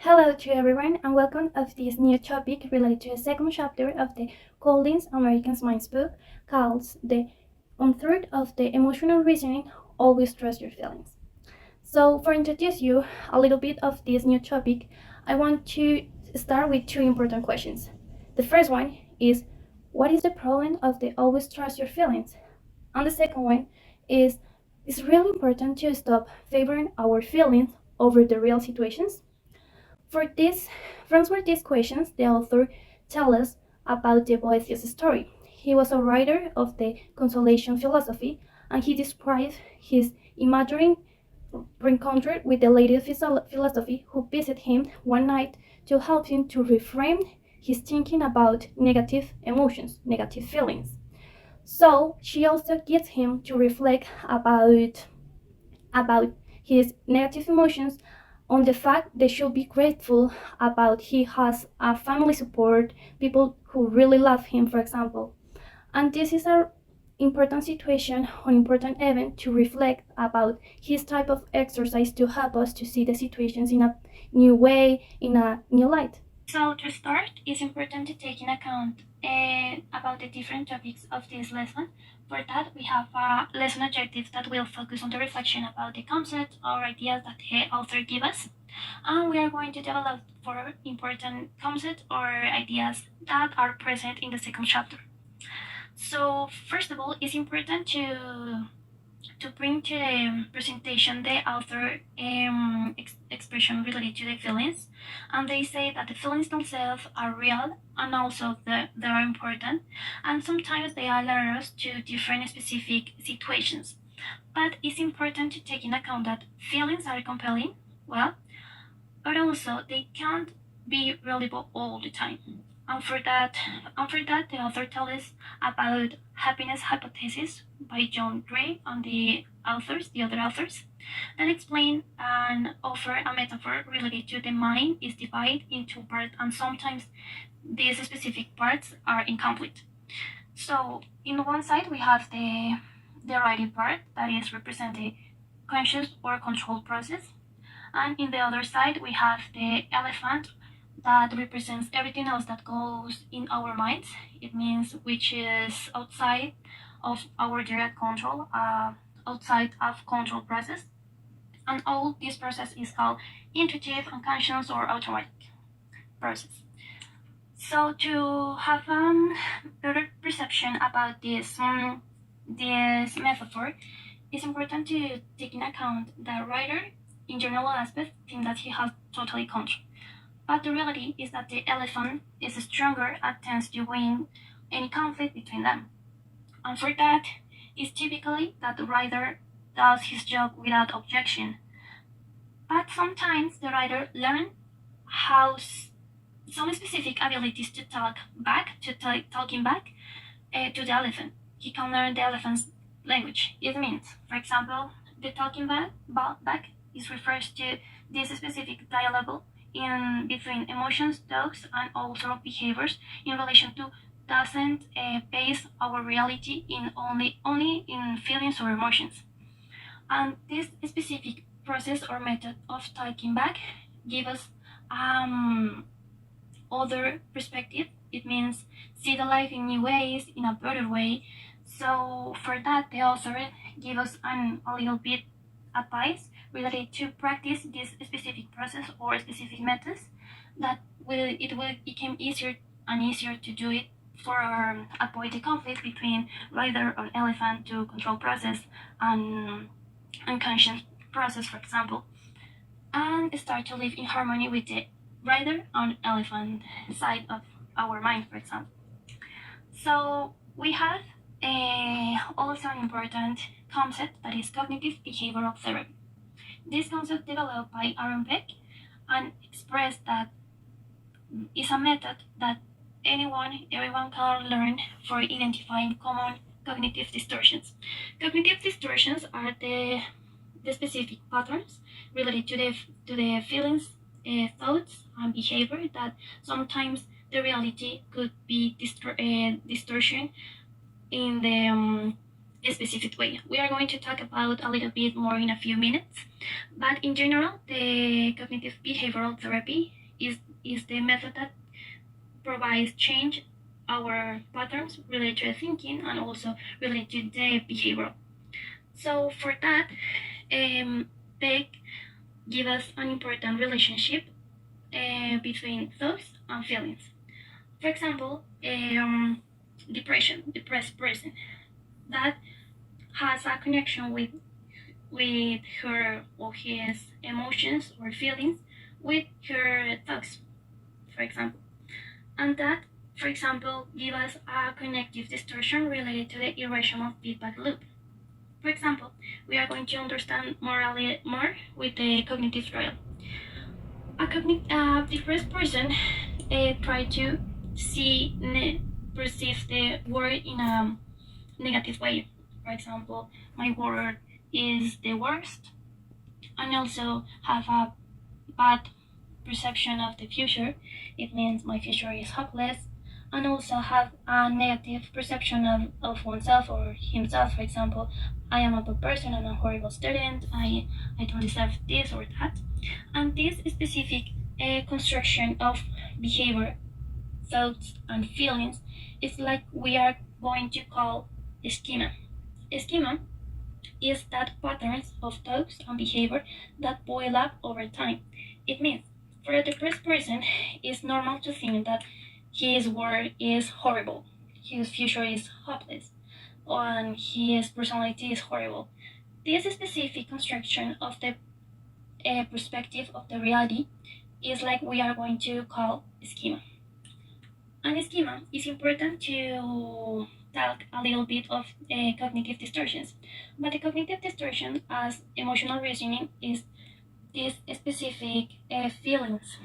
Hello to everyone and welcome of this new topic related to the second chapter of the Collins American Minds book called The Untruth of the Emotional Reasoning, Always Trust Your Feelings. So for introduce you a little bit of this new topic, I want to start with two important questions. The first one is, what is the problem of the always trust your feelings? And the second one is, it's really important to stop favoring our feelings over the real situations. For this, from these questions, the author tells us about the Boethius story. He was a writer of the consolation philosophy, and he describes his imaginary rencounter with the lady of philosophy who visited him one night to help him to reframe his thinking about negative emotions, negative feelings. So she also gets him to reflect about his negative emotions on the fact they should be grateful about he has a family support, people who really love him, for example. And this is a important situation or important event to reflect about his type of exercise to help us to see the situations in a new way, in a new light. So to start, it's important to take in account about the different topics of this lesson. For that, we have a lesson objective that will focus on the reflection about the concepts or ideas that the author gives us. And we are going to develop four important concepts or ideas that are present in the second chapter. So first of all, it's important to bring to the presentation the author expression related to the feelings, and they say that the feelings themselves are real and also they are important, and sometimes they alert us to different specific situations. But it's important to take in account that feelings are compelling, well, but also they can't be reliable all the time. And for that, the author tells us about happiness hypothesis by John Gray and the other authors, that explain and offer a metaphor related to the mind is divided into parts, and sometimes these specific parts are incomplete. So, in one side we have the writing part that is representing conscious or controlled process, and in the other side, we have the elephant that represents everything else that goes in our minds. It means which is outside of our direct control, outside of control process. And all this process is called intuitive, unconscious, or automatic process. So to have a better perception about this metaphor, it's important to take into account that writer, in general aspect, think that he has totally control. But the reality is that the elephant is stronger and tends to win any conflict between them. And for that, it's typically that the writer does his job without objection. But sometimes the writer learns how some specific abilities to talk back, talking back to the elephant. He can learn the elephant's language. It means, for example, the talking back is refers to this specific dialogue in between emotions, thoughts, and also behaviors in relation to doesn't base our reality in only in feelings or emotions. And this specific process or method of talking back give us other perspective. It means see the life in new ways, in a better way. So for that, the author give us a little bit advice related to practice this specific process or specific methods that will become easier and easier to do it for avoid the conflict between rider or elephant to control process and unconscious process, for example, and start to live in harmony with the rider and elephant side of our mind, for example. So we have also an important concept that is cognitive behavioral therapy. This concept developed by Aaron Beck and expressed that is a method that everyone can learn for identifying common cognitive distortions. Cognitive distortions are the specific patterns related to the feelings, thoughts, and behavior that sometimes the reality could be distortion in the a specific way. We are going to talk about a little bit more in a few minutes, but in general, the cognitive behavioral therapy is the method that provides change our patterns related to the thinking and also related to the behavior. So for that, they give us an important relationship between thoughts and feelings. For example, depressed person that has a connection with her or his emotions or feelings with her thoughts, for example. And that, for example, give us a connective distortion related to the irrational feedback loop. For example, we are going to understand more with the cognitive trial. A depressed person try to perceive the world in a negative way. For example, my world is the worst, and also have a bad perception of the future. It means my future is hopeless, and also have a negative perception of oneself or himself. For example, I am a bad person, I'm a horrible student, I don't deserve this or that. And this specific construction of behavior, thoughts, and feelings is like we are going to call schema. Schema is that patterns of thoughts and behavior that boil up over time. It means for a depressed person, it's normal to think that his world is horrible, his future is hopeless, and his personality is horrible. This specific construction of the perspective of the reality is like we are going to call schema. And schema is important to talk a little bit of cognitive distortions. But the cognitive distortion as emotional reasoning is these specific feelings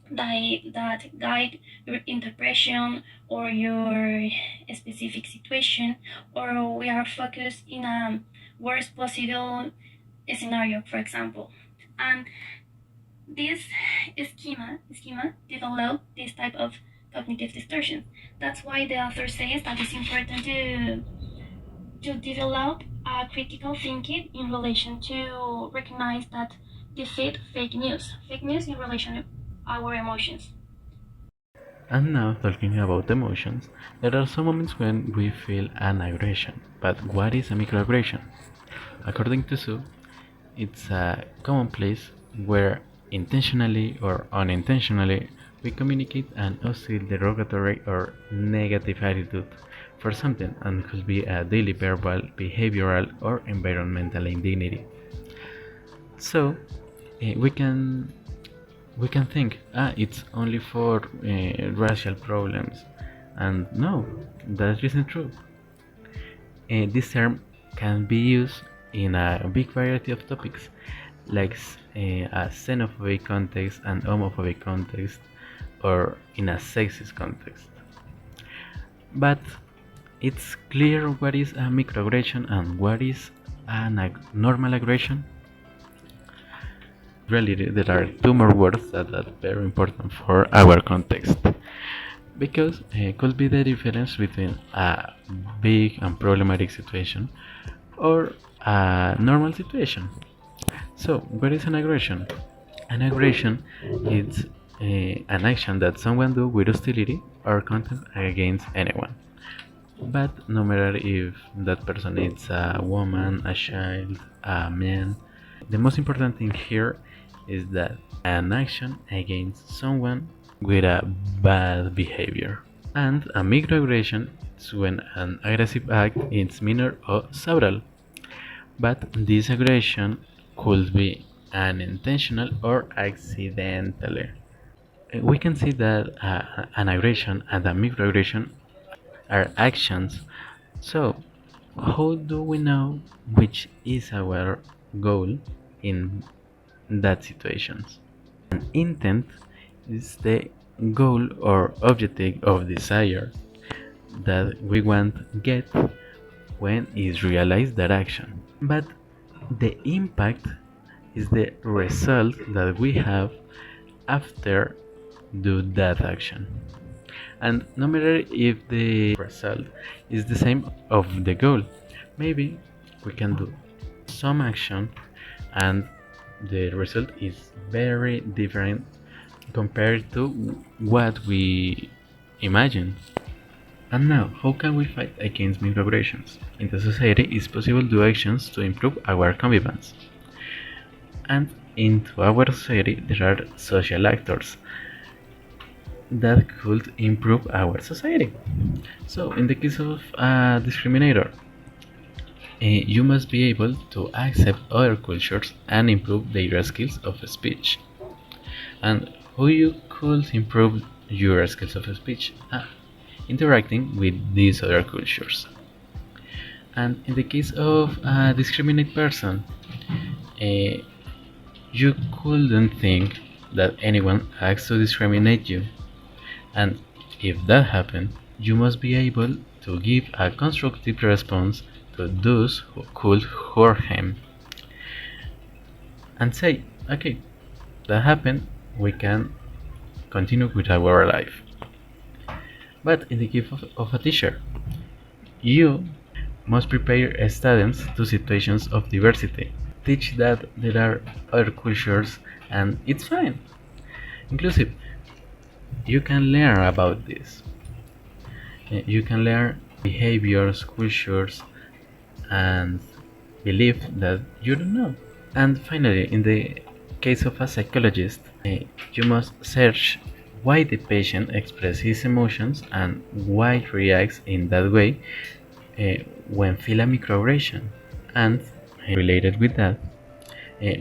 that guide your interpretation or your specific situation, or we are focused in a worst possible scenario, for example. And this schema develop this type of cognitive distortion. That's why the author says that it's important to develop a critical thinking in relation to recognize that defeat fake news in relation to our emotions. And now, talking about emotions, there are some moments when we feel an aggression. But what is a microaggression? According to Sue, it's a common place where intentionally or unintentionally we communicate an hostile, derogatory, or negative attitude for something and could be a daily verbal, behavioral, or environmental indignity. So, we can think, it's only for racial problems, and no, that isn't true. This term can be used in a big variety of topics, like a xenophobic context, an homophobic context, or in a sexist context. But it's clear what is a microaggression and what is a normal aggression. Really, there are two more words that are very important for our context, because it could be the difference between a big and problematic situation or a normal situation. So, what is an aggression? An aggression is an action that someone do with hostility or contempt against anyone. But no matter if that person is a woman, a child, a man, the most important thing here is that an action against someone with a bad behavior. And a microaggression is when an aggressive act is minor or subtle, but this aggression could be unintentional or accidental. We can see that an aggression and a microaggression are actions. So, how do we know which is our goal in that situations? An intent is the goal or objective of desire that we want get when is realized that action. But the impact is the result that we have after do that action. And no matter if the result is the same of the goal, maybe we can do some action and the result is very different compared to what we imagine. And now, how can we fight against microaggressions? In the society, it's possible to do actions to improve our convivence. And into our society, there are social actors that could improve our society. So, in the case of a discriminator, you must be able to accept other cultures and improve their skills of speech. And how you could improve your skills of speech? Interacting with these other cultures. And in the case of a discriminate person, uh, you couldn't think that anyone acts to discriminate you. And if that happened, you must be able to give a constructive response to those who could hurt him. And say, okay, that happened, we can continue with our life. But in the case of a teacher, you must prepare students to situations of diversity. Teach that there are other cultures and it's fine. Inclusive. You can learn about this. You can learn behaviors, cultures, and belief that you don't know. And finally, in the case of a psychologist, you must search why the patient expresses his emotions and why he reacts in that way when feel a microaggression. And related with that,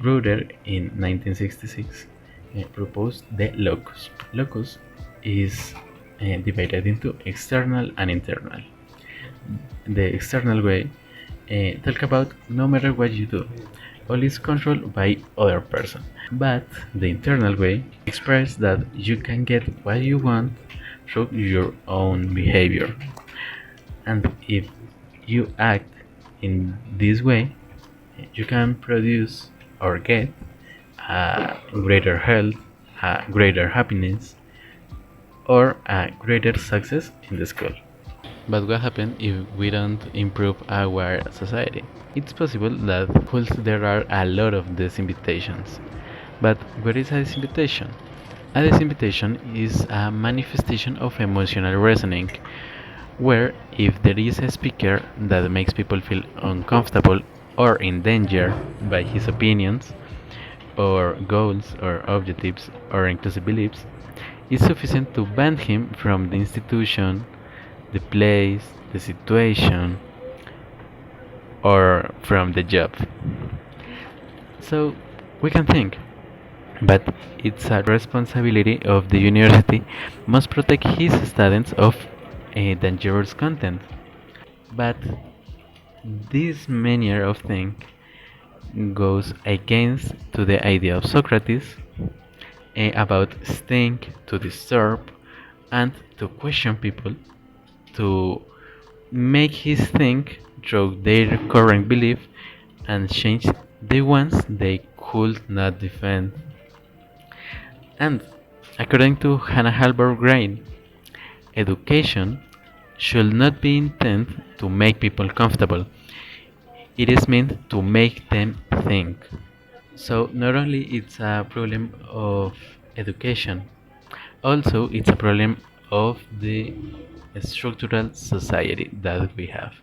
Ruder in 1966 proposed the locus. Locus is divided into external and internal. The external way talk about no matter what you do, all is controlled by other person. But the internal way express that you can get what you want through your own behavior. And if you act in this way, you can produce or get greater health, greater happiness, or a greater success in the school. But what happens if we don't improve our society? It's possible that schools there are a lot of these invitations. But what is a disinvitation? A disinvitation is a manifestation of emotional reasoning, where if there is a speaker that makes people feel uncomfortable or in danger by his opinions, or goals, or objectives, or inclusive beliefs, it's sufficient to ban him from the institution, the place, the situation, or from the job. So we can think, but it's a responsibility of the university must protect his students of dangerous content. But this manner of think goes against to the idea of Socrates about think to disturb and to question people to make his think through their current belief and change the ones they could not defend. And according to Hannah Halberg Grain, education should not be intended to make people comfortable. It is meant to make them think. So not only it's a problem of education, also it's a problem of the structural society that we have.